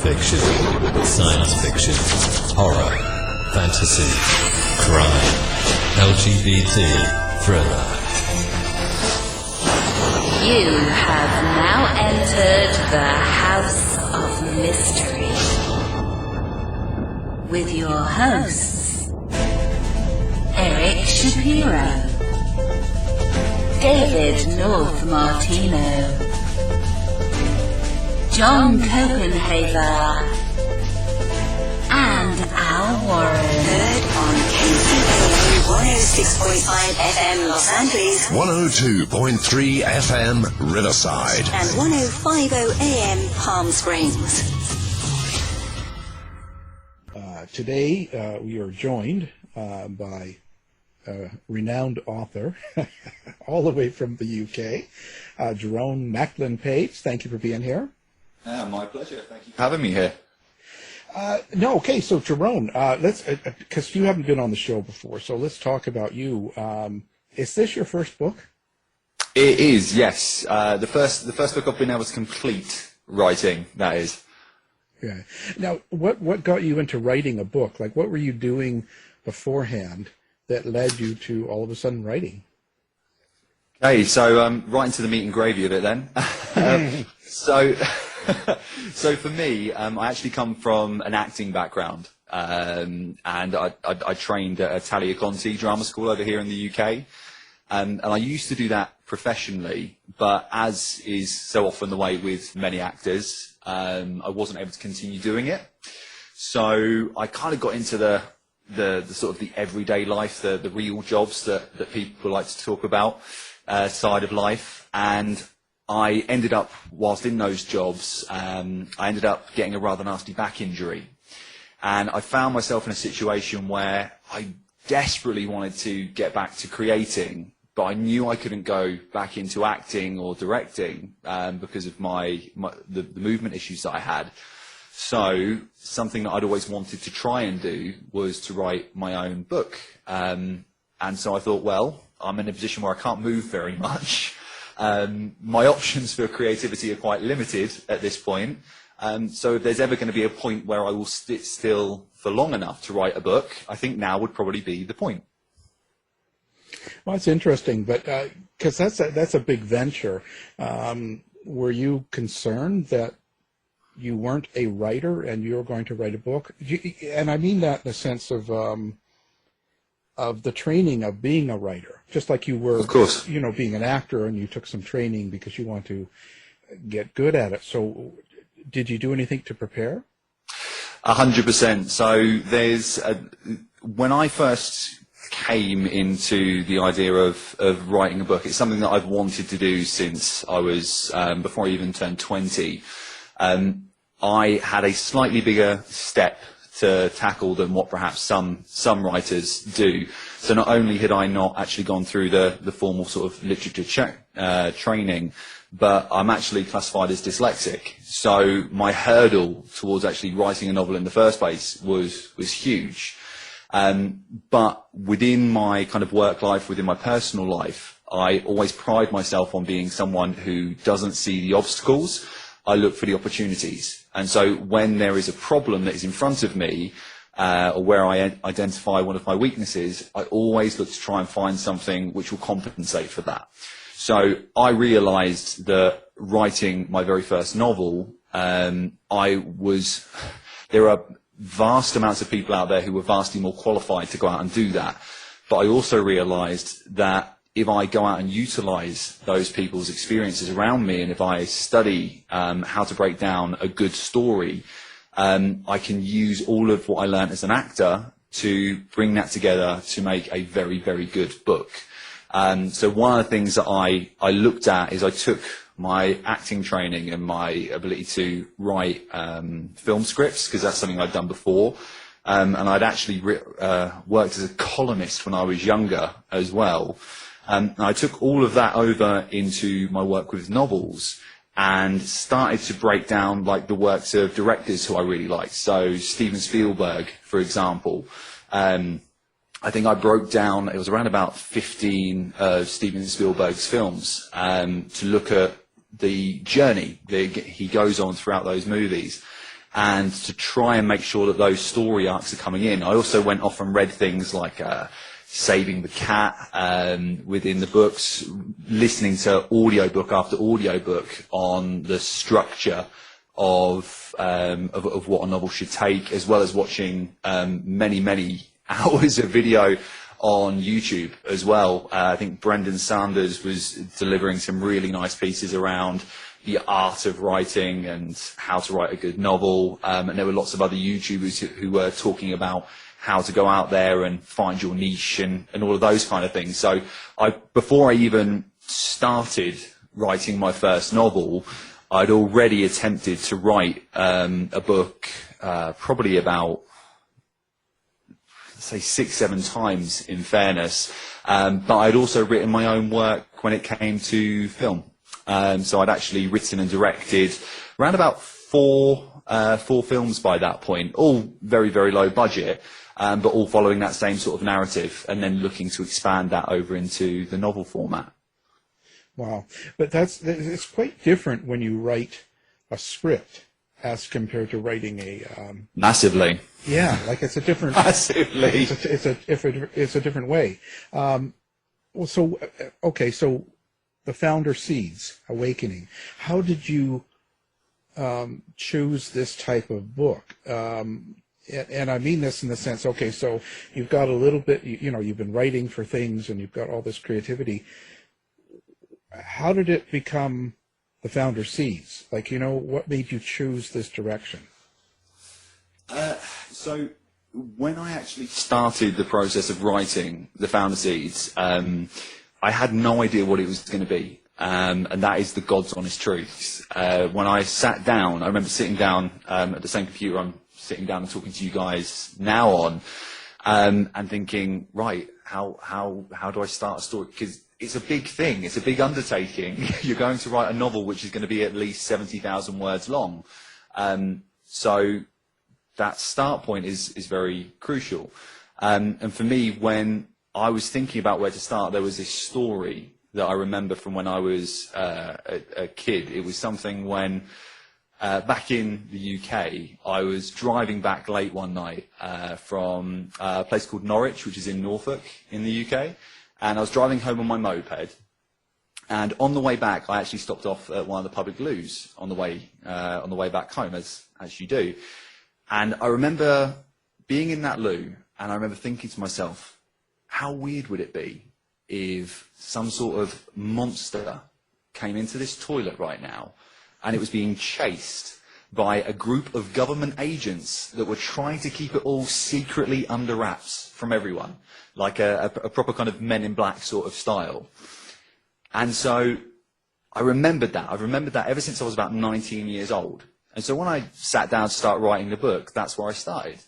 fiction, science fiction, horror, fantasy, crime, LGBT, thriller. You have now entered the House of Mystery with your hosts, Eric Shapiro, David North Martino, John Copenhaver, and Al Warren. Heard on KCAA 106.5 FM Los Angeles, 102.3 FM Riverside, and 105.0 AM Palm Springs. Today we are joined by a renowned author all the way from the UK, Jarone Macklin-Page. Thank you for being here. My pleasure. Thank you for having me here. So Jarone, let's because you haven't been on the show before, so let's talk about you. Is this your first book? It is, yes. The first book I've been able to complete writing. That is. Yeah. Now, what got you into writing a book? Like, what were you doing beforehand that led you to all of a sudden writing? Okay, so right into the meat and gravy of it then. So for me, I actually come from an acting background, and I trained at a Tagliaconte drama school over here in the UK, and I used to do that professionally, but as is so often the way with many actors, I wasn't able to continue doing it. So I kind of got into the sort of the everyday life, the real jobs that people like to talk about, side of life, and I ended up, whilst in those jobs, I ended up getting a rather nasty back injury. And I found myself in a situation where I desperately wanted to get back to creating, but I knew I couldn't go back into acting or directing because of the movement issues that I had. So something that I'd always wanted to try and do was to write my own book. And so I thought, well, I'm in a position where I can't move very much. My options for creativity are quite limited at this point. So if there's ever going to be a point where I will sit still for long enough to write a book, I think now would probably be the point. Well, it's interesting, but because that's a big venture. Were you concerned that you weren't a writer and you were going to write a book? And I mean that in the sense of the training of being a writer, just like you were, of course, being an actor, and you took some training because you want to get good at it. So did you do anything to prepare? 100%. So when I first came into the idea of writing a book, it's something that I've wanted to do since I was, before I even turned 20. I had a slightly bigger step to tackle than what perhaps some writers do. So not only had I not actually gone through the formal sort of literature training, but I'm actually classified as dyslexic. So my hurdle towards actually writing a novel in the first place was huge. But within my kind of work life, within my personal life, I always pride myself on being someone who doesn't see the obstacles. I look for the opportunities. And so when there is a problem that is in front of me, or where I identify one of my weaknesses, I always look to try and find something which will compensate for that. So I realized that writing my very first novel, there are vast amounts of people out there who were vastly more qualified to go out and do that. But I also realized that if I go out and utilize those people's experiences around me, and if I study how to break down a good story, I can use all of what I learned as an actor to bring that together to make a very, very good book. So one of the things that I looked at is I took my acting training and my ability to write film scripts, because that's something I'd done before. And I'd actually worked as a columnist when I was younger as well. And I took all of that over into my work with novels and started to break down like the works of directors who I really liked. So Steven Spielberg, for example. I think I broke down, it was around about 15 of Steven Spielberg's films to look at the journey that he goes on throughout those movies. and to try and make sure that those story arcs are coming in. I also went off and read things like Saving the Cat within the books, listening to audiobook after audiobook on the structure of what a novel should take, as well as watching many hours of video on YouTube as well. I think Brendan Sanders was delivering some really nice pieces around the art of writing and how to write a good novel, and there were lots of other YouTubers who were talking about how to go out there and find your niche and all of those kind of things. So before I even started writing my first novel, I'd already attempted to write a book probably about, say, 6-7 times in fairness, but I'd also written my own work when it came to film. So I'd actually written and directed around about four films by that point, all very low budget, but all following that same sort of narrative, and then looking to expand that over into the novel format. Wow. But it's quite different when you write a script as compared to writing a... Massively. Yeah, like it's a different... Massively. It's a different way. So the Founder Seeds Awakening, how did you choose this type of book? And I mean this in the sense, okay, so you've got a little bit, you've been writing for things and you've got all this creativity. How did it become the Founder Seeds? Like, what made you choose this direction? So when I actually started the process of writing the Founder Seeds, I had no idea what it was going to be. And that is the God's honest truth. When I sat down, I remember sitting down at the same computer I'm sitting down and talking to you guys now on, and thinking, right, how do I start a story? Because it's a big thing, it's a big undertaking. You're going to write a novel which is going to be at least 70,000 words long. So that start point is very crucial. And for me, when I was thinking about where to start, there was this story that I remember from when I was a kid. It was something when, back in the UK, I was driving back late one night from a place called Norwich, which is in Norfolk in the UK, and I was driving home on my moped. And on the way back, I actually stopped off at one of the public loos on the way back home, as you do. And I remember being in that loo, and I remember thinking to myself, how weird would it be if some sort of monster came into this toilet right now and it was being chased by a group of government agents that were trying to keep it all secretly under wraps from everyone, like a proper kind of Men in Black sort of style. And so I remembered that. I've remembered that ever since I was about 19 years old. And so when I sat down to start writing the book, that's where I started.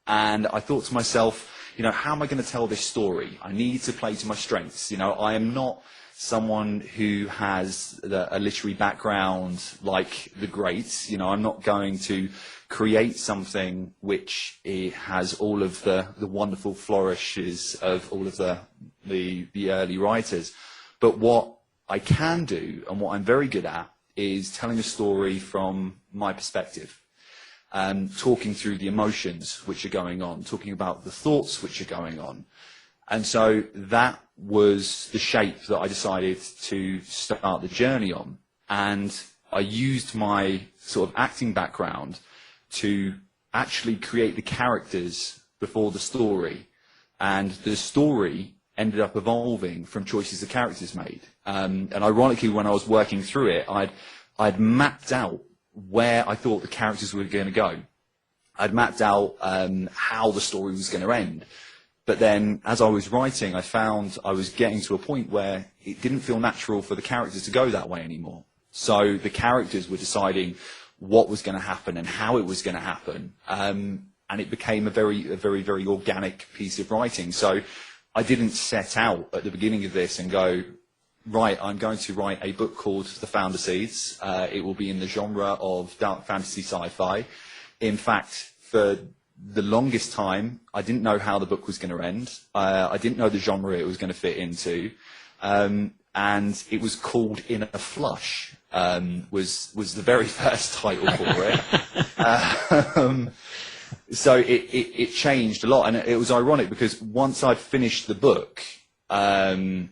And I thought to myself, how am I going to tell this story? I need to play to my strengths. I am not someone who has a literary background like the greats. I'm not going to create something which has all of the wonderful flourishes of all of the early writers. But what I can do, and what I'm very good at, is telling a story from my perspective. Talking through the emotions which are going on, talking about the thoughts which are going on. And so that was the shape that I decided to start the journey on. And I used my sort of acting background to actually create the characters before the story. And the story ended up evolving from choices the characters made. And ironically, when I was working through it, I'd mapped out where I thought the characters were going to go. I'd mapped out how the story was going to end. But then, as I was writing, I found I was getting to a point where it didn't feel natural for the characters to go that way anymore. So the characters were deciding what was going to happen and how it was going to happen. And it became a very organic piece of writing. So I didn't set out at the beginning of this and go, right, I'm going to write a book called The Founder Seeds. It will be in the genre of dark fantasy sci-fi. In fact, for the longest time, I didn't know how the book was going to end. I didn't know the genre it was going to fit into. And and it was called In a Flush. Was the very first title for it. So it changed a lot, and it was ironic because once I'd finished the book, there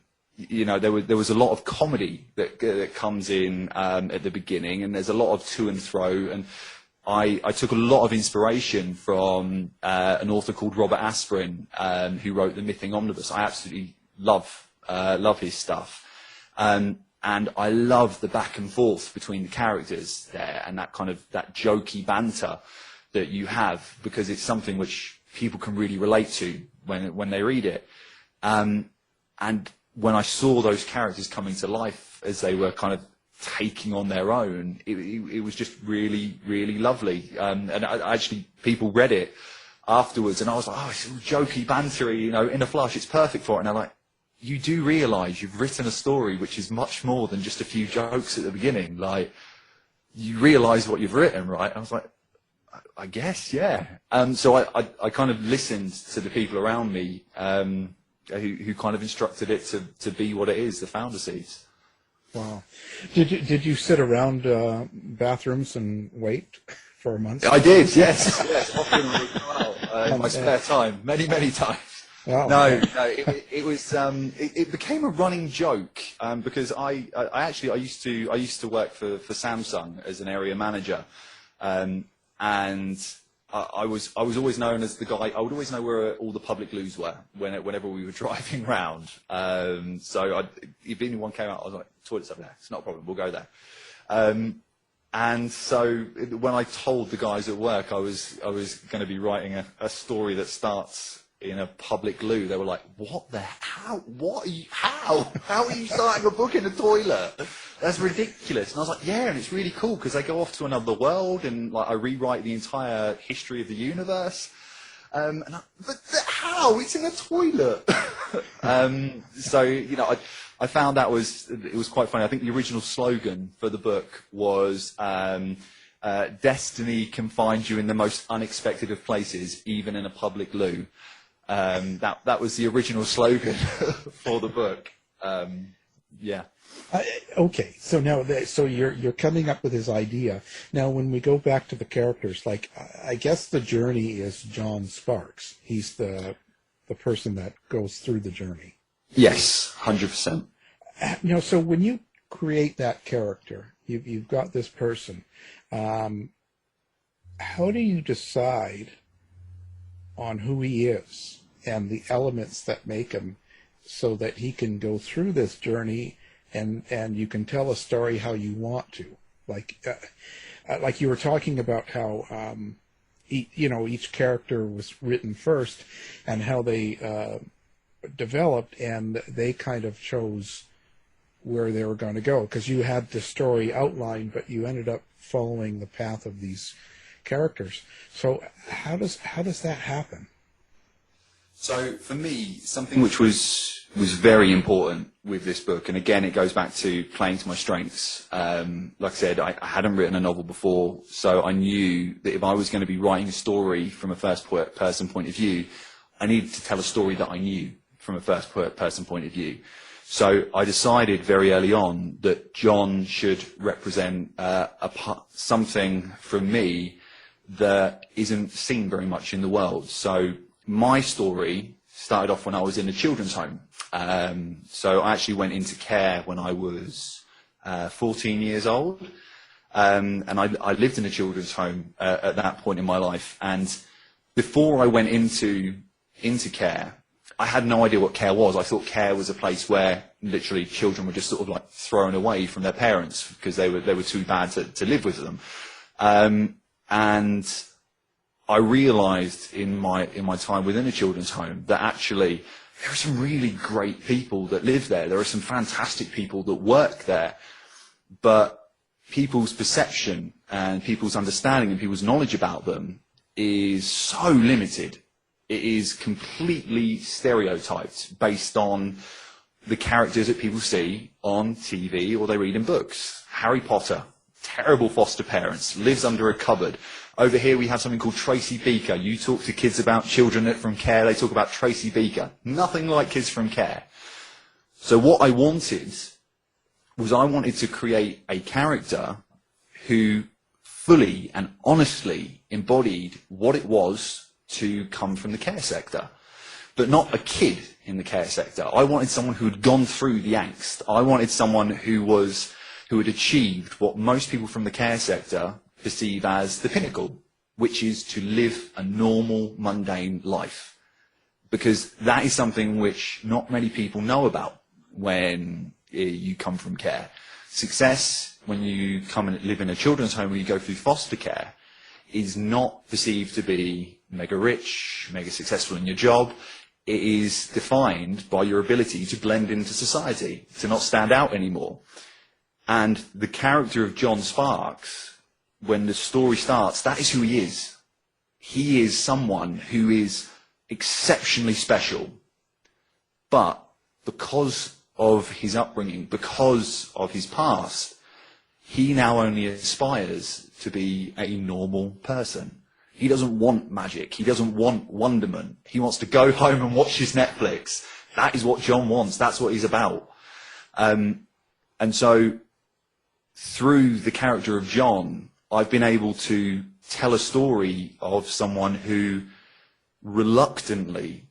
was a lot of comedy that comes in at the beginning, and there's a lot of to and fro, and I took a lot of inspiration from an author called Robert Asprin, who wrote the Mything Omnibus. I absolutely love his stuff. And I love the back and forth between the characters there, and that kind of that jokey banter that you have, because it's something which people can really relate to when they read it. And when I saw those characters coming to life as they were kind of taking on their own, it was just really, really lovely. And actually, people read it afterwards, and I was like, oh, it's all jokey, bantery, In a Flush, it's perfect for it. And they're like, you do realise you've written a story which is much more than just a few jokes at the beginning. Like, you realise what you've written, right? I was like, I guess, yeah. So I kind of listened to the people around me who kind of instructed it to be what it is, the Founder Seeds. Wow. Did you sit around bathrooms and wait for a month? I did, yes. Often in my spare time, many times. Wow. No, it was. It became a running joke because I used to work for Samsung as an area manager, and I was always known as the guy. I would always know where all the public loos were whenever we were driving round. So if anyone came out, I was like, toilet's over there. It's not a problem. We'll go there. And so when I told the guys at work I was going to be writing a story that starts in a public loo, they were like, what the hell? How are you starting a book in a toilet? That's ridiculous. And I was like, yeah, and it's really cool because they go off to another world, and like I rewrite the entire history of the universe. But how? It's in a toilet. So I found it was quite funny. I think the original slogan for the book was "Destiny can find you in the most unexpected of places, even in a public loo." That was the original slogan for the book. Yeah. Okay, so now, you're coming up with this idea. Now, when we go back to the characters, like I guess the journey is John Sparks. He's the person that goes through the journey. Yes, 100%. So when you create that character, you've got this person. How do you decide on who he is and the elements that make him so that he can go through this journey and you can tell a story how you want to? Like you were talking about how each character was written first and how they developed, and they kind of chose where they were going to go, because you had the story outlined, but you ended up following the path of these characters. So how does that happen? So for me, something which was very important with this book, and again, it goes back to playing to my strengths. Like I said, I hadn't written a novel before, so I knew that if I was going to be writing a story from a first-person point of view, I needed to tell a story that I knew from a first-person point of view. So I decided very early on that John should represent something from me that isn't seen very much in the world. So my story started off when I was in a children's home. So I actually went into care when I was 14 years old. And I lived in a children's home at that point in my life. And before I went into care, I had no idea what care was. I thought care was a place where literally children were just sort of like thrown away from their parents because they were too bad to live with them. And I realised in my time within a children's home that actually there are some really great people that live there. There are some fantastic people that work there, but people's perception and people's understanding and people's knowledge about them is so limited. It is completely stereotyped based on the characters that people see on TV or they read in books. Harry Potter, terrible foster parents, lives under a cupboard. Over here we have something called Tracy Beaker. You talk to kids about children from care, they talk about Tracy Beaker. Nothing like Kids from Care. So what I wanted was I wanted to create a character who fully and honestly embodied what it was to come from the care sector, but not a kid in the care sector. I wanted someone who had gone through the angst. I wanted someone who had achieved what most people from the care sector perceive as the pinnacle, which is to live a normal, mundane life. Because that is something which not many people know about when you come from care. Success, when you come and live in a children's home, when you go through foster care, is not perceived to be mega rich, mega successful in your job. It is defined by your ability to blend into society, to not stand out anymore. And the character of John Sparks, when the story starts, that is who he is. He is someone who is exceptionally special, but because of his upbringing, because of his past, he now only aspires to be a normal person. He doesn't want magic. He doesn't want wonderment. He wants to go home and watch his Netflix. That is what John wants. That's what he's about. And so through the character of John, I've been able to tell a story of someone who reluctantly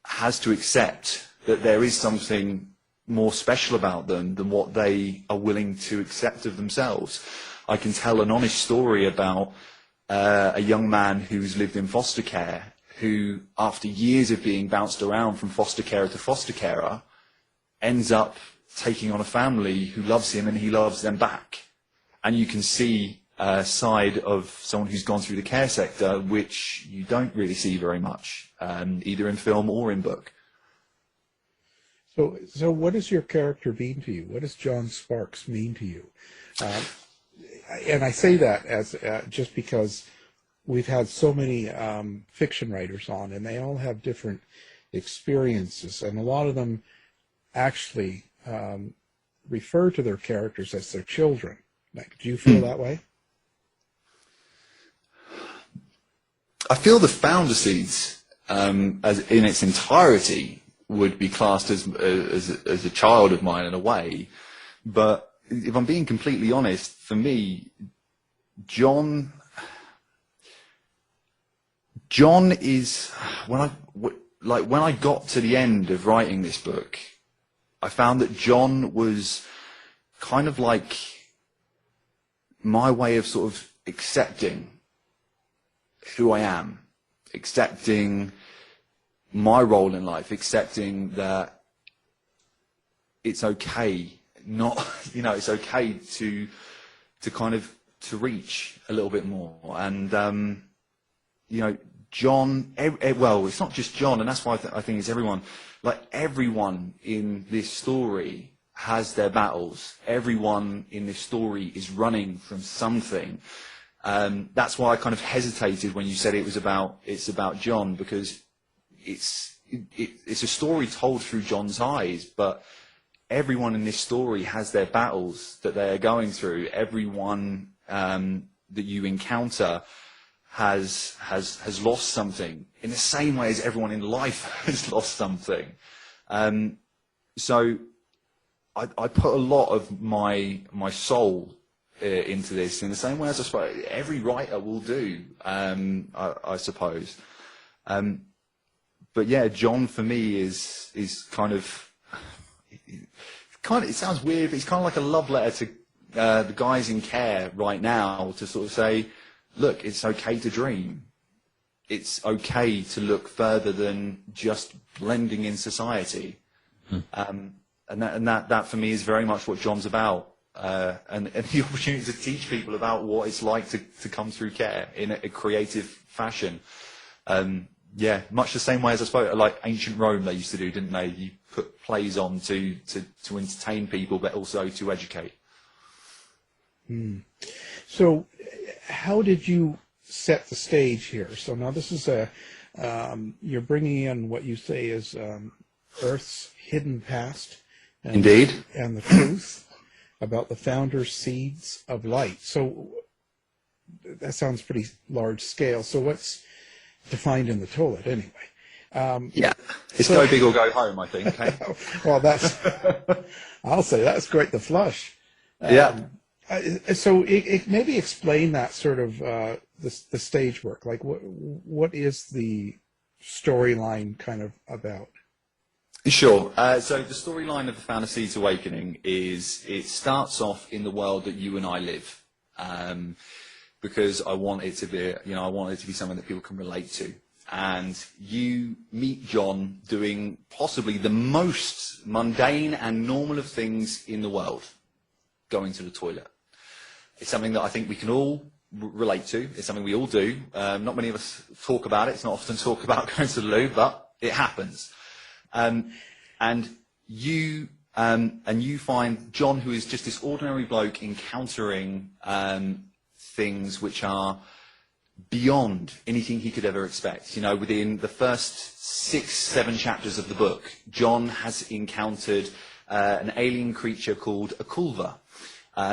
has to accept that there is something more special about them than what they are willing to accept of themselves. I can tell an honest story about a young man who's lived in foster care, who, after years of being bounced around from foster carer to foster carer, ends up taking on a family who loves him and he loves them back. And you can see a side of someone who's gone through the care sector which you don't really see very much, either in film or in book. So what does your character mean to you? What does John Sparks mean to you? And I say that as just because we've had so many fiction writers on, and they all have different experiences, and a lot of them actually refer to their characters as their children. Like, do you feel that way? I feel the Founder Seeds, as in its entirety, would be classed as a child of mine in a way, but if I'm being completely honest, for me, John is, when I got to the end of writing this book, I found that John was kind of like my way of sort of accepting who I am, accepting my role in life, accepting that it's okay, it's okay to kind of to reach a little bit more. And John, well, it's not just John, and that's why I think it's everyone. Like, everyone in this story has their battles. Everyone in this story is running from something. That's why I kind of hesitated when you said it's about John, because it's a story told through John's eyes, but everyone in this story has their battles that they are going through. Everyone that you encounter has lost something in the same way as everyone in life has lost something. So I put a lot of my soul into this in the same way as I suppose every writer will do, I suppose. But yeah, John for me is kind of, it sounds weird, but it's kind of like a love letter to the guys in care right now, to sort of say, look, it's okay to dream. It's okay to look further than just blending in society. And that for me is very much what John's about. And the opportunity to teach people about what it's like to come through care in a creative fashion. Yeah, much the same way as I suppose, like ancient Rome they used to do, didn't they? You put plays on to entertain people, but also to educate. So how did you set the stage here? So now this is you're bringing in what you say is Earth's hidden past. Indeed. And the truth about the founder seeds of light. So that sounds pretty large scale. So what's defined in the toilet anyway? Yeah, it's go big or go home, I think. Okay? Well, I'll say that's great. The flush. So maybe explain that sort of the stage work. Like what is the storyline kind of about? Sure. So the storyline of the Founder Seeds Awakening is it starts off in the world that you and I live, because I want it to be, I want it to be something that people can relate to. And you meet John doing possibly the most mundane and normal of things in the world, going to the toilet. It's something that I think we can all relate to. It's something we all do. Not many of us talk about it. It's not often talked about going to the loo, but it happens. And you find John, who is just this ordinary bloke, encountering things which are beyond anything he could ever expect. Within the first 6-7 chapters of the book, John has encountered an alien creature called a Kulva.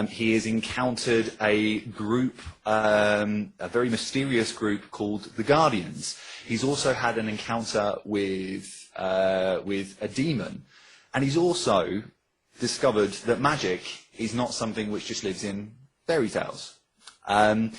He has encountered a group, a very mysterious group called the Guardians. He's also had an encounter with a demon, and he's also discovered that magic is not something which just lives in fairy tales. And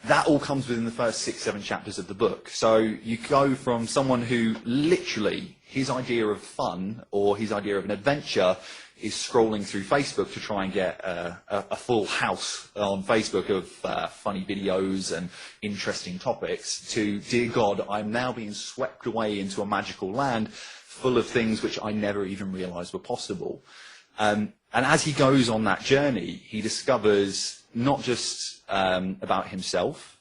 that all comes within the first 6-7 chapters of the book. So you go from someone who literally, his idea of fun or his idea of an adventure is scrolling through Facebook to try and get a full house on Facebook of funny videos and interesting topics, to, dear God, I'm now being swept away into a magical land full of things which I never even realized were possible. And as he goes on that journey, he discovers not just about himself,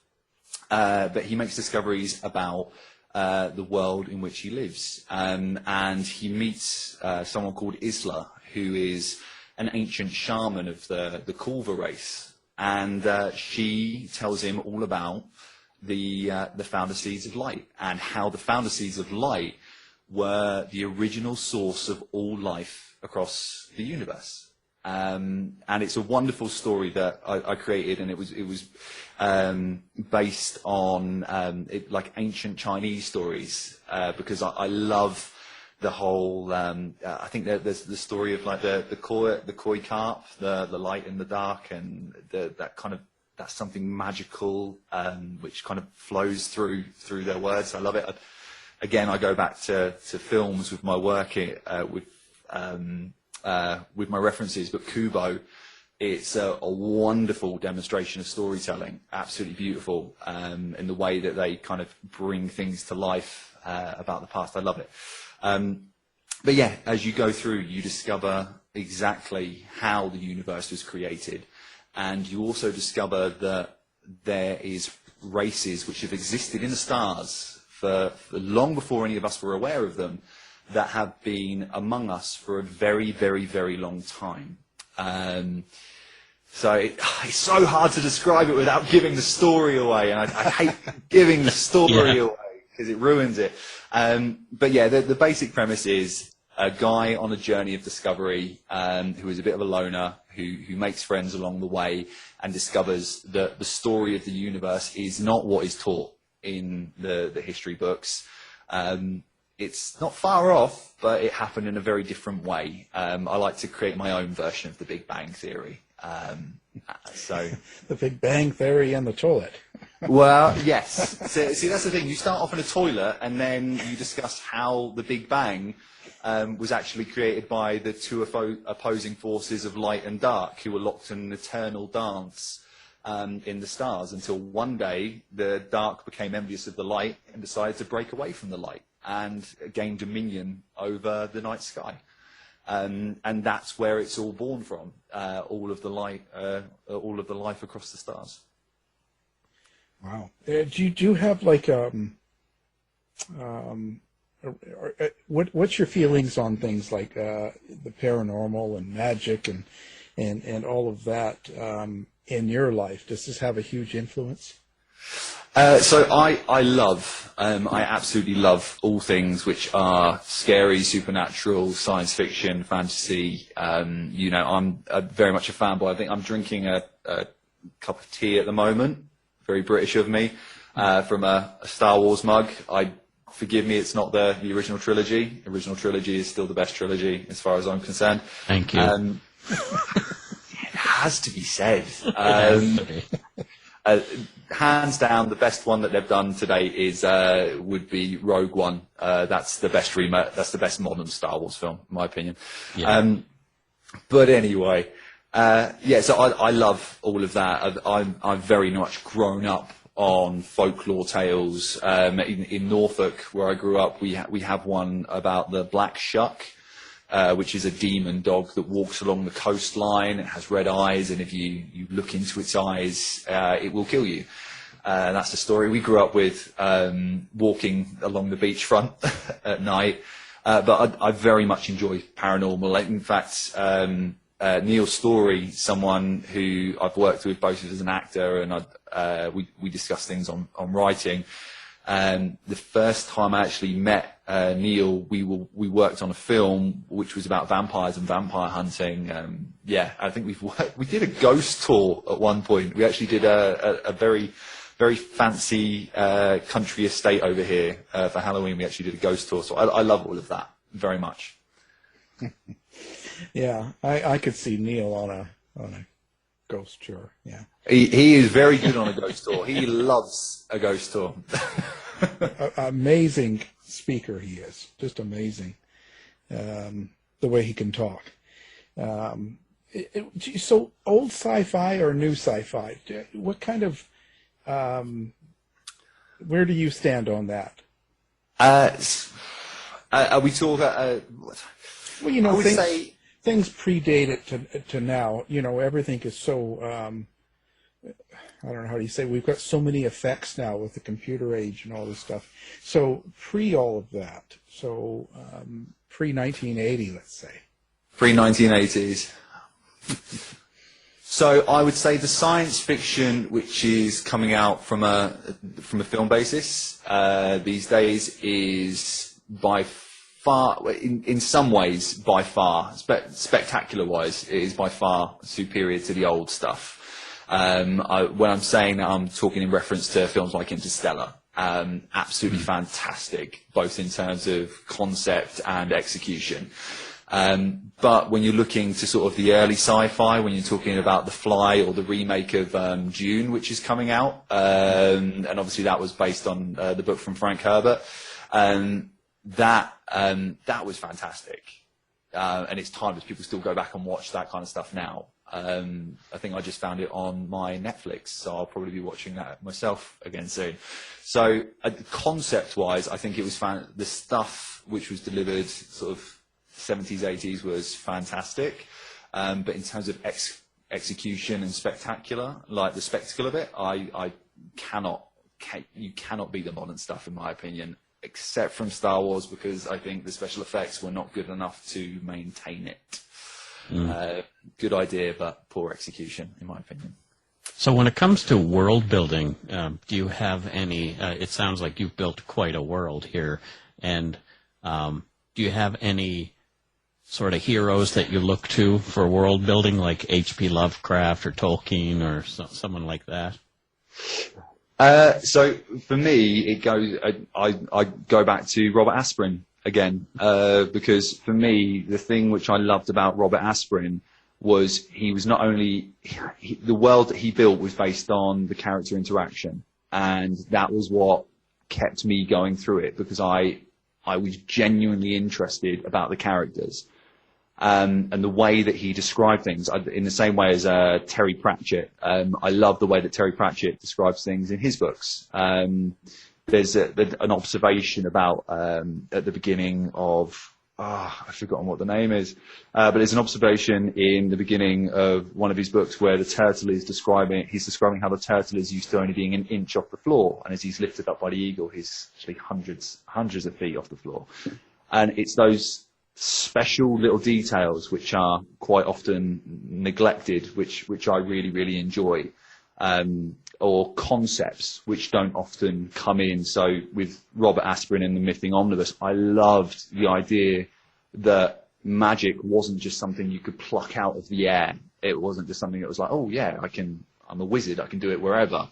but he makes discoveries about the world in which he lives. And he meets someone called Isla, who is an ancient shaman of the Kulva race. And she tells him all about the Founder Seeds of Light, and how the Founder Seeds of Light were the original source of all life across the universe. And it's a wonderful story that I created, and it was based on like ancient Chinese stories, because I love the whole. I think there's the story of like the koi carp, the light and the dark, and that's something magical, which kind of flows through their words. I love it. Again, I go back to films with my work with my references, but Kubo, it's a wonderful demonstration of storytelling, absolutely beautiful, in the way that they kind of bring things to life about the past. I love it. But yeah, as you go through, you discover exactly how the universe was created, and you also discover that there is races which have existed in the stars for long before any of us were aware of them, that have been among us for a very, very, very long time. So it's so hard to describe it without giving the story away, and I hate giving the story away because it ruins it. But yeah, the basic premise is a guy on a journey of discovery, who is a bit of a loner, who makes friends along the way, and discovers that the story of the universe is not what is taught in the history books. It's not far off, but it happened in a very different way. I like to create my own version of the Big Bang Theory. So the Big Bang Theory and the toilet. Well, yes. So, see, that's the thing. You start off in a toilet, and then you discuss how the Big Bang was actually created by the two opposing forces of light and dark, who were locked in an eternal dance in the stars, until one day the dark became envious of the light and decided to break away from the light and gain dominion over the night sky. And that's where it's all born from, all of the light, all of the life across the stars. Wow. Do you have like what's your feelings on things like the paranormal and magic and all of that in your life? Does this have a huge influence? So I absolutely love all things which are scary, supernatural, science fiction, fantasy. I'm very much a fanboy. I think I'm drinking a cup of tea at the moment, very British of me, from a Star Wars mug. I Forgive me, it's not the original trilogy. The original trilogy is still the best trilogy as far as I'm concerned. Thank you. It has to be said. Hands down, the best one that they've done today is would be Rogue One. That's the best That's the best modern Star Wars film, in my opinion. Yeah. But anyway, so I love all of that. I've very much grown up on folklore tales. In Norfolk, where I grew up, we have one about the Black Shuck, which is a demon dog that walks along the coastline. It has red eyes, and if you look into its eyes, it will kill you. That's the story we grew up with, walking along the beachfront at night. But I very much enjoy paranormal. In fact, Neil Story, someone who I've worked with both as an actor and we discuss things on writing. The first time I actually met Neil, we worked on a film which was about vampires and vampire hunting. I think we did a ghost tour at one point. We actually did a very, very fancy country estate over here for Halloween. We actually did a ghost tour. So I love all of that very much. Yeah, I could see Neil on a ghost tour. Yeah, he is very good on a ghost tour. He loves a ghost tour. Amazing speaker he is, just amazing. The way he can talk. So old sci-fi or new sci-fi? What kind of? Where do you stand on that? Are we talking? Well, you know, things predate it to now. You know, everything is so. I don't know how do you say. We've got so many effects now with the computer age and all this stuff. So pre all of that. So pre 1980, let's say. Pre 1980s. So I would say the science fiction which is coming out from a film basis these days is by far, in some ways, by far, spectacular-wise, it is by far superior to the old stuff. When I'm saying that, I'm talking in reference to films like Interstellar. Absolutely fantastic, both in terms of concept and execution. But when you're looking to sort of the early sci-fi, when you're talking about The Fly or the remake of Dune, which is coming out, and obviously that was based on the book from Frank Herbert, that was fantastic. And it's timeless. People still go back and watch that kind of stuff now. I think I just found it on my Netflix, so I'll probably be watching that myself again soon. So concept-wise, I think it was the stuff which was delivered sort of 70s, 80s was fantastic. But in terms of execution and spectacular, like the spectacle of it, you cannot beat the modern stuff, in my opinion, except from Star Wars, because I think the special effects were not good enough to maintain it. Good idea, but poor execution, in my opinion. So when it comes to world building, do you have any, it sounds like you've built quite a world here, and do you have any sort of heroes that you look to for world building, like H.P. Lovecraft or Tolkien or someone like that? So for me, it goes. I go back to Robert Aspirin again, because for me, the thing which I loved about Robert Aspirin was he was not only the world that he built was based on the character interaction, and that was what kept me going through it, because I was genuinely interested about the characters. And the way that he described things, in the same way as Terry Pratchett. I love the way that Terry Pratchett describes things in his books. There's an observation about, at the beginning of, I've forgotten what the name is, but there's an observation in the beginning of one of his books where the turtle is describing how the turtle is used to only being an inch off the floor, and as he's lifted up by the eagle, he's actually hundreds of feet off the floor. And it's those special little details which are quite often neglected, which I really, really enjoy, or concepts which don't often come in. So with Robert Aspirin and the Mything Omnibus, I loved the idea that magic wasn't just something you could pluck out of the air. It wasn't just something that was like, oh yeah, I'm a wizard, I can do it wherever.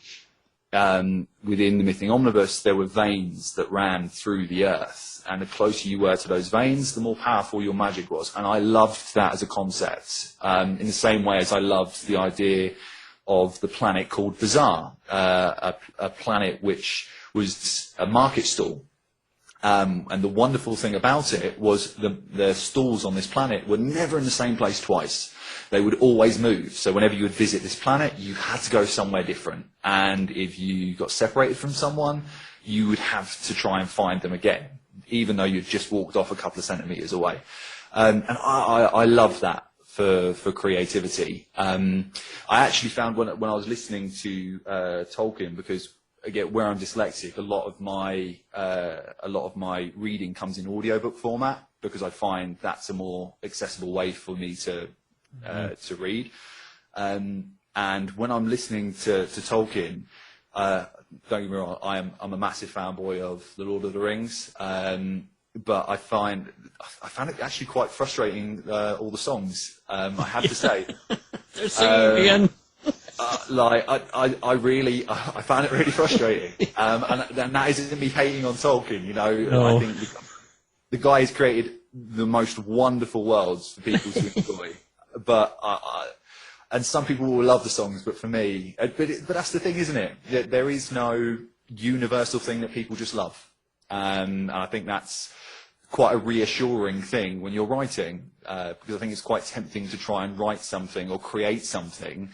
within the Mything Omnibus, there were veins that ran through the earth. And the closer you were to those veins, the more powerful your magic was. And I loved that as a concept, in the same way as I loved the idea of the planet called Bazaar, a planet which was a market stall. And the wonderful thing about it was the stalls on this planet were never in the same place twice. They would always move. So whenever you would visit this planet, you had to go somewhere different. And if you got separated from someone, you would have to try and find them again, even though you'd just walked off a couple of centimetres away. And I love that for creativity. I actually found when I was listening to Tolkien, because again, where I'm dyslexic, a lot of my reading comes in audiobook format, because I find that's a more accessible way for me to read. And when I'm listening to Tolkien, don't get me wrong, I'm a massive fanboy of The Lord of the Rings, but I found it actually quite frustrating, all the songs, I have to say. They're singing again. I found it really frustrating, and that isn't me hating on Tolkien. You know, no. I think the guy has created the most wonderful worlds for people to enjoy. But and some people will love the songs, but for me, but that's the thing, isn't it? There is no universal thing that people just love, and I think that's quite a reassuring thing when you're writing, because I think it's quite tempting to try and write something or create something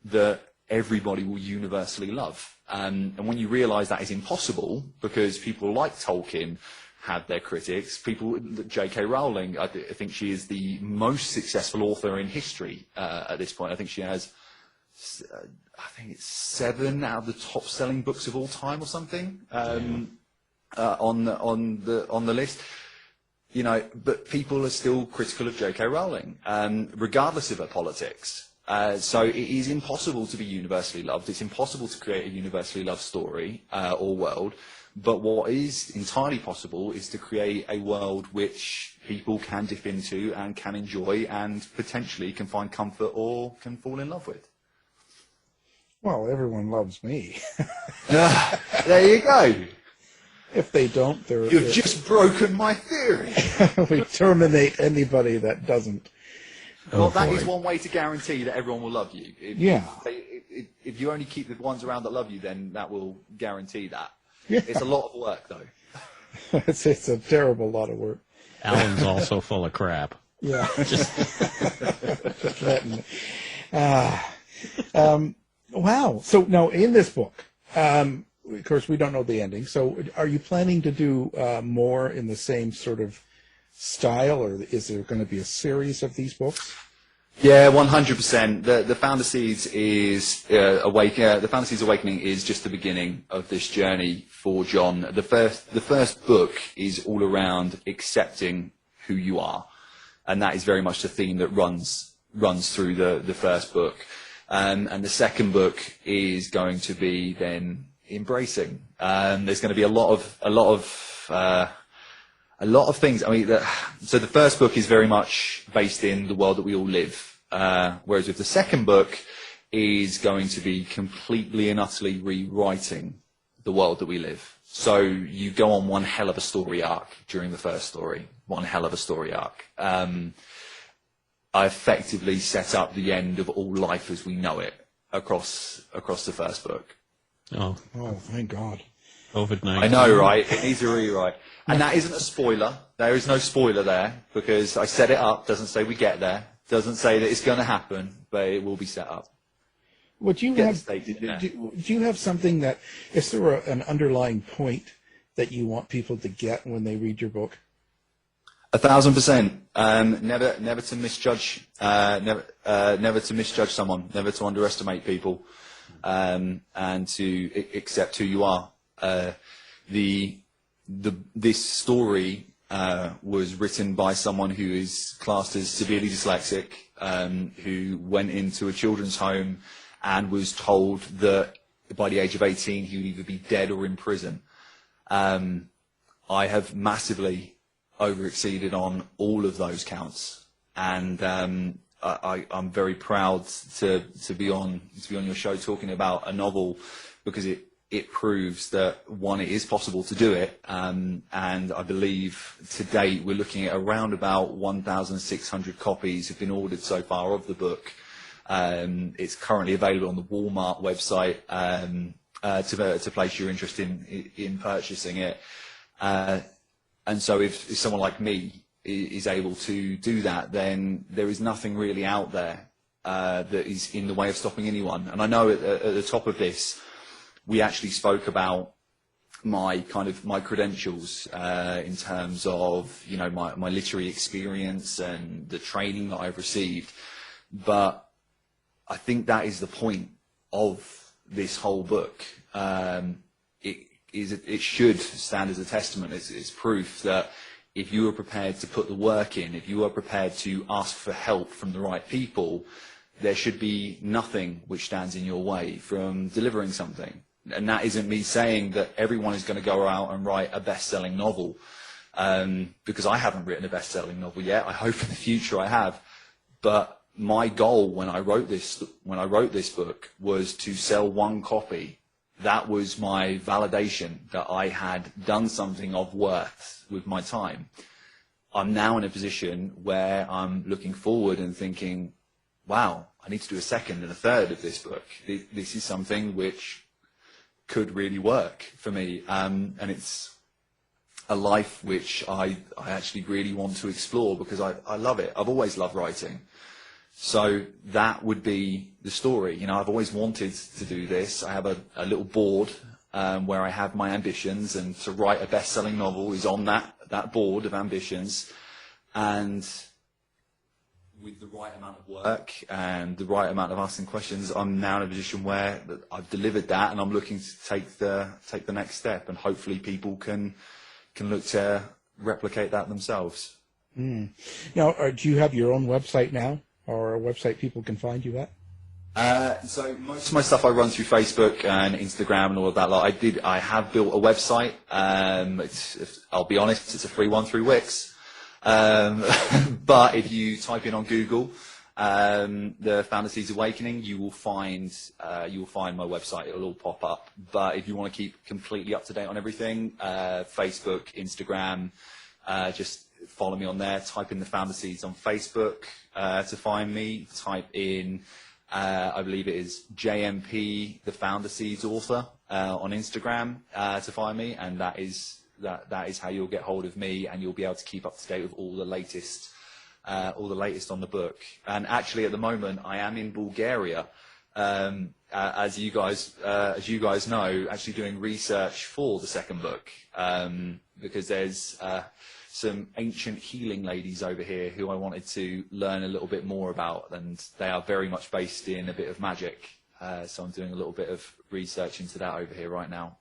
that everybody will universally love. And when you realise that is impossible, because people like Tolkien had their critics, J.K. Rowling, I think she is the most successful author in history at this point. I think she has, I think it's 7 out of the top-selling books of all time or something on the list. You know, but people are still critical of J.K. Rowling, regardless of her politics. So it is impossible to be universally loved. It's impossible to create a universally loved story or world. But what is entirely possible is to create a world which people can dip into and can enjoy and potentially can find comfort or can fall in love with. Well, everyone loves me. There you go. If they don't, You've just broken my theory. We terminate anybody that doesn't. Well, that is one way to guarantee that everyone will love you. If you only keep the ones around that love you, then that will guarantee that. Yeah. It's a lot of work, though. It's a terrible lot of work. Alan's also full of crap. Yeah. Just letting. Wow. So now in this book, of course, we don't know the ending. So are you planning to do more in the same sort of style, or is there going to be a series of these books? Yeah, 100%. The Founder Seeds is the Founder Seeds Awakening is just the beginning of this journey for John. The first book is all around accepting who you are, and that is very much the theme that runs through the first book. And the second book is going to be then embracing. There's going to be a lot of things. I mean, so the first book is very much based in the world that we all live, whereas with the second book is going to be completely and utterly rewriting the world that we live. So you go on one hell of a story arc during the first story, one hell of a story arc. I effectively set up the end of all life as we know it across the first book. Oh, thank God. COVID-19. I know, right? It needs a rewrite. And that isn't a spoiler. There is no spoiler there, because I set it up. Doesn't say we get there. Doesn't say that it's going to happen, but it will be set up. Would you do you have something that, is there an underlying point that you want people to get when they read your book? 1,000%. Never to misjudge. Never to misjudge someone. Never to underestimate people. And to accept who you are. This story was written by someone who is classed as severely dyslexic, who went into a children's home and was told that by the age of 18 he would either be dead or in prison. I have massively overexceeded on all of those counts, and I'm very proud to be on your show talking about a novel, because it proves that, one, it is possible to do it, and I believe to date we're looking at around about 1,600 copies have been ordered so far of the book. It's currently available on the Walmart website to place your interest in purchasing it. And so if someone like me is able to do that, then there is nothing really out there that is in the way of stopping anyone. And I know at the top of this, we actually spoke about my credentials in terms of, you know, my literary experience and the training that I've received. But I think that is the point of this whole book. It should stand as a testament. It's proof that if you are prepared to put the work in, if you are prepared to ask for help from the right people, there should be nothing which stands in your way from delivering something. And that isn't me saying that everyone is going to go out and write a best-selling novel, because I haven't written a best-selling novel yet. I hope in the future I have. But my goal when I wrote this book was to sell one copy. That was my validation that I had done something of worth with my time. I'm now in a position where I'm looking forward and thinking, wow, I need to do a second and a third of this book. This is something which could really work for me. And it's a life which I actually really want to explore because I love it. I've always loved writing. So that would be the story. You know, I've always wanted to do this. I have a little board where I have my ambitions, and to write a best-selling novel is on that board of ambitions. And with the right amount of work and the right amount of asking questions, I'm now in a position where I've delivered that, and I'm looking to take the next step, and hopefully people can look to replicate that themselves. Now, do you have your own website now, or a website people can find you at? So most of my stuff I run through Facebook and Instagram and all of that. I have built a website. I'll be honest, it's a free one through Wix. But if you type in on Google the Founder Seeds Awakening, you will find my website. It'll all pop up. But if you want to keep completely up to date on everything, Facebook, Instagram, just follow me on there. Type in the Founder Seeds on Facebook to find me. Type in, I believe it is JMP, the Founder Seeds author, on Instagram to find me, and that is how you'll get hold of me, and you'll be able to keep up to date with all the latest on the book. And actually, at the moment, I am in Bulgaria, as you guys know, actually doing research for the second book, because there's some ancient healing ladies over here who I wanted to learn a little bit more about, and they are very much based in a bit of magic. So I'm doing a little bit of research into that over here right now.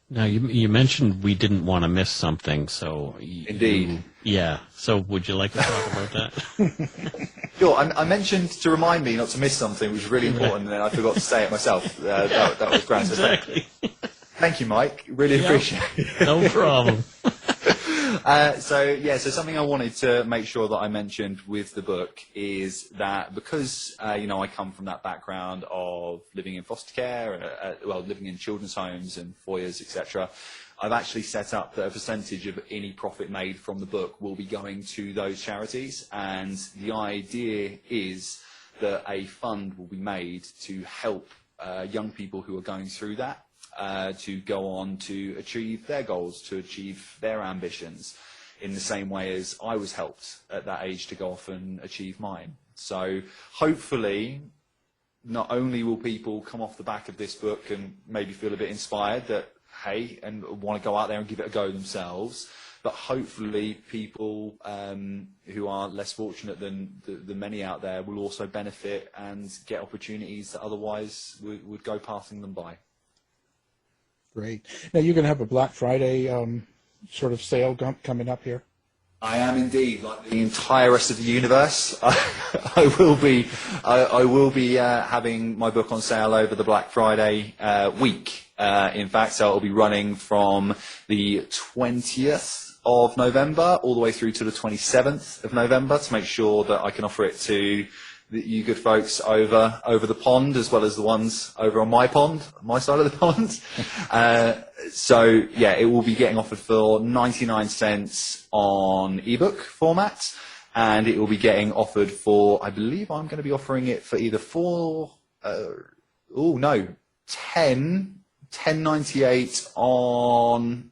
Now, you mentioned we didn't want to miss something, so... Indeed. Yeah, so would you like to talk about that? Sure, I mentioned to remind me not to miss something, which is really important, and then I forgot to say it myself. That was grand. Exactly. Thank you, Mike. Really appreciate it. No problem. So something I wanted to make sure that I mentioned with the book is that because, I come from that background of living in foster care, living in children's homes and foyers, etc., I've actually set up that a percentage of any profit made from the book will be going to those charities. And the idea is that a fund will be made to help young people who are going through that, to go on to achieve their goals, to achieve their ambitions, in the same way as I was helped at that age to go off and achieve mine. So hopefully, not only will people come off the back of this book and maybe feel a bit inspired that, hey, and want to go out there and give it a go themselves, but hopefully people who are less fortunate than the many out there will also benefit and get opportunities that otherwise would go passing them by. Great. Now, you're going to have a Black Friday sort of sale coming up here? I am indeed. Like the entire rest of the universe, I will be having my book on sale over the Black Friday week. In fact, so it'll be running from the 20th of November all the way through to the 27th of November to make sure that I can offer it to you good folks over the pond, as well as the ones over on my side of the pond. So yeah, it will be getting offered for 99 cents on ebook format, and it will be getting offered for, I believe I'm going to be offering it for either $10.98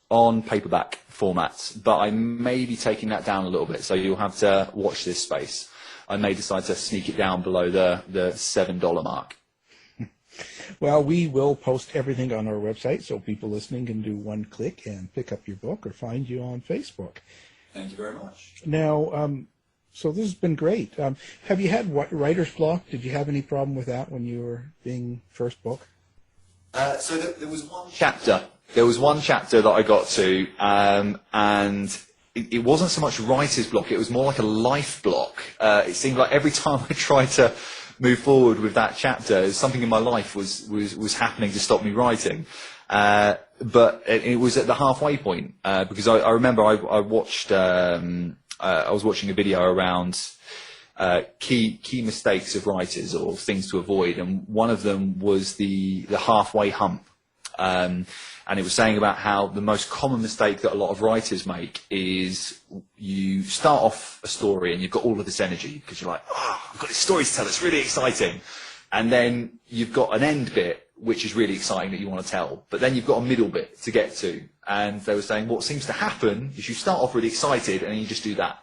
on paperback formats, but I may be taking that down a little bit, so you'll have to watch this space. I may decide to sneak it down below the $7 mark. Well, we will post everything on our website, so people listening can do one click and pick up your book or find you on Facebook. Thank you very much. Now, so this has been great. Have you had writer's block? Did you have any problem with that when you were being first book? So there was one chapter. There was one chapter that I got to, and it wasn't so much writer's block. It was more like a life block. It seemed like every time I tried to move forward with that chapter, something in my life was happening to stop me writing. But it was at the halfway point, because I remember I watched I was watching a video around key mistakes of writers or things to avoid, and one of them was the halfway hump. And it was saying about how the most common mistake that a lot of writers make is you start off a story and you've got all of this energy because you're like, oh, I've got this story to tell, it's really exciting. And then you've got an end bit, which is really exciting that you want to tell. But then you've got a middle bit to get to. And they were saying what seems to happen is you start off really excited and then you just do that.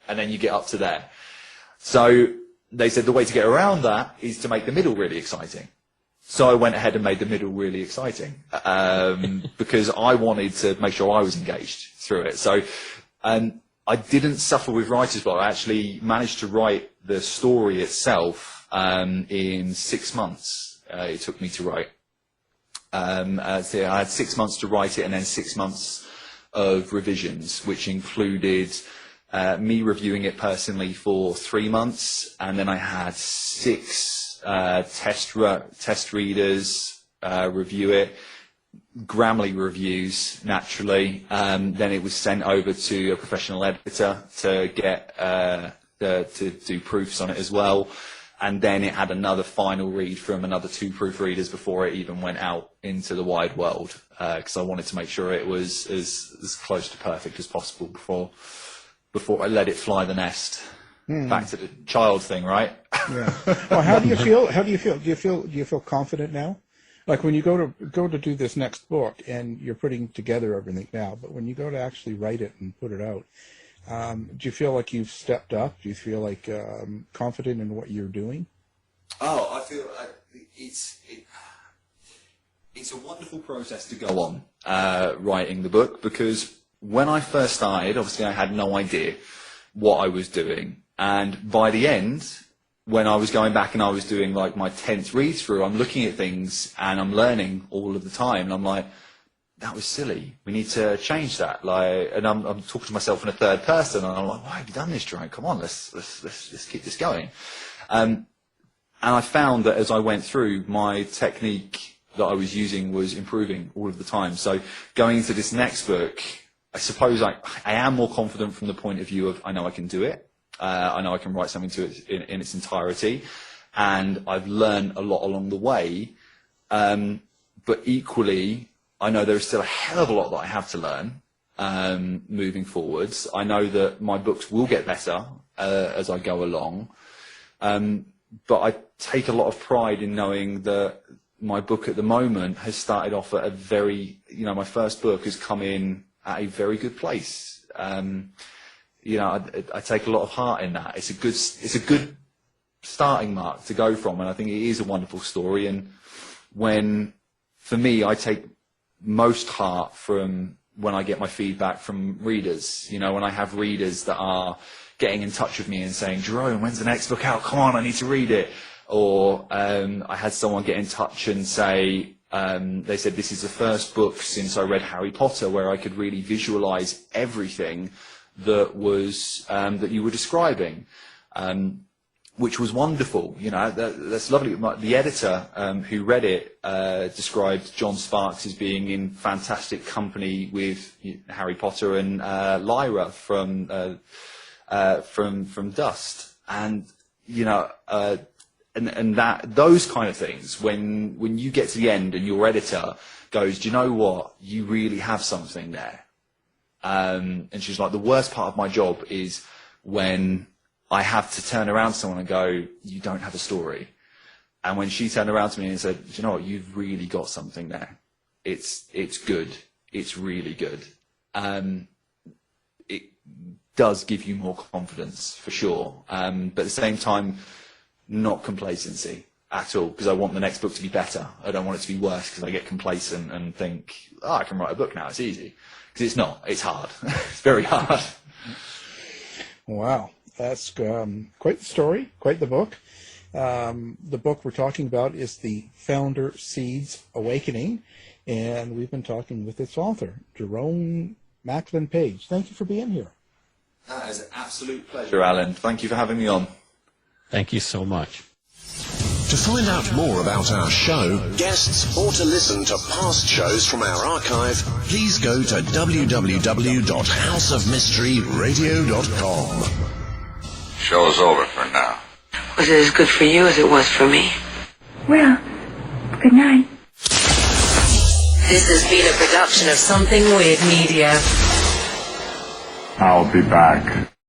And then you get up to there. So they said the way to get around that is to make the middle really exciting. So I went ahead and made the middle really exciting, because I wanted to make sure I was engaged through it. So I didn't suffer with writer's block. I actually managed to write the story itself in 6 months. It took me to write. So I had 6 months to write it, and then 6 months of revisions, which included me reviewing it personally for 3 months, and then I had 6 test readers review it, Grammarly reviews naturally. Then it was sent over to a professional editor to get to do proofs on it as well, and then it had another final read from another 2 proofreaders before it even went out into the wide world, because I wanted to make sure it was as close to perfect as possible before I let it fly the nest. Back to the child thing, right? Yeah. Well, how do you feel? How do you feel? Do you feel confident now? Like when you go to do this next book and you're putting together everything now, but when you go to actually write it and put it out, do you feel like you've stepped up? Do you feel like confident in what you're doing? Oh, I feel it's a wonderful process to go on writing the book, because when I first started, obviously I had no idea what I was doing. And by the end, when I was going back and I was doing like my 10th read through, I'm looking at things and I'm learning all of the time. And I'm like, that was silly. We need to change that. Like, and I'm talking to myself in a third person, and I'm like, why have you done this, Jarone? Come on, let's keep this going. And I found that as I went through, my technique that I was using was improving all of the time. So going into this next book, I suppose I am more confident from the point of view of I know I can do it. I know I can write something to it in its entirety, and I've learned a lot along the way. But equally, I know there is still a hell of a lot that I have to learn moving forwards. I know that my books will get better as I go along, but I take a lot of pride in knowing that my book at the moment has started off at a very, my first book has come in at a very good place. I take a lot of heart in that. It's a good starting mark to go from, and I think it is a wonderful story. And for me, I take most heart from when I get my feedback from readers. When I have readers that are getting in touch with me and saying, Jarone, when's the next book out? Come on, I need to read it. Or I had someone get in touch and say, they said, this is the first book since I read Harry Potter where I could really visualize everything that was that you were describing, which was wonderful. That's lovely. The editor who read it described John Sparks as being in fantastic company with Harry Potter and Lyra from Dust. And and that those kind of things, when you get to the end and your editor goes, do you know what, you really have something there. And she's like, the worst part of my job is when I have to turn around to someone and go, you don't have a story. And when she turned around to me and said, do you know what, you've really got something there. It's good. It's really good. It does give you more confidence, for sure. But at the same time, not complacency at all, because I want the next book to be better. I don't want it to be worse because I get complacent and think, I can write a book now, it's easy. Because it's not. It's hard. It's very hard. Wow. That's quite the story, quite the book. The book we're talking about is The Founder Seeds Awakening, and we've been talking with its author, Jarone Macklin-Page. Thank you for being here. That is an absolute pleasure, Alan. Thank you for having me on. Thank you so much. To find out more about our show, guests, or to listen to past shows from our archive, please go to www.houseofmysteryradio.com. Show's over for now. Was it as good for you as it was for me? Well, good night. This has been a production of Something Weird Media. I'll be back.